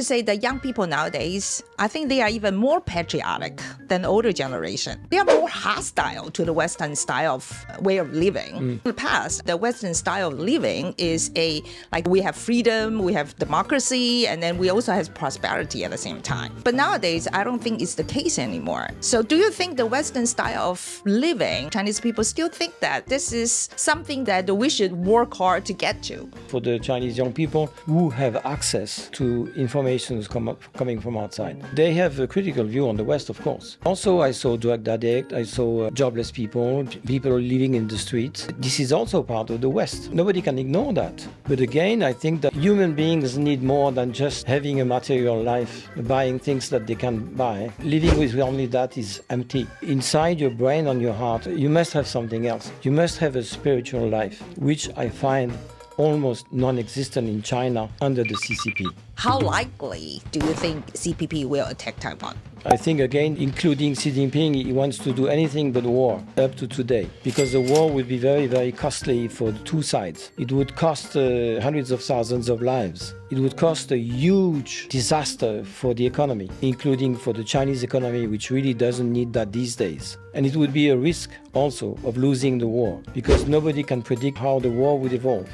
to say that young people nowadays, I think they are even more patriotic than older generation. They are more hostile to the Western style of way of living. In the past, the Western style of living is like we have freedom, we have democracy, and then we also have prosperity at the same time. But nowadays, I don't think it's the case anymore. So do you think the Western style of living, Chinese people still think that this is something that we should work hard to get to? For the Chinese young people who have access to information coming from outside, they have a critical view on the West, of course. Also, I saw drug addicts, I saw jobless people living in the streets. This is also part of the West. Nobody can ignore that. But again, I think that human beings need more than just having a material life, buying things that they can buy. Living with only that is empty. Inside your brain and your heart, you must have something else. You must have a spiritual life, which I find almost non-existent in China under the CCP. How likely do you think CPP will attack Taiwan? I think, again, including Xi Jinping, he wants to do anything but war up to today, because the war would be very, very costly for the two sides. It would cost hundreds of thousands of lives. It would cost a huge disaster for the economy, including for the Chinese economy, which really doesn't need that these days. And it would be a risk also of losing the war, because nobody can predict how the war would evolve.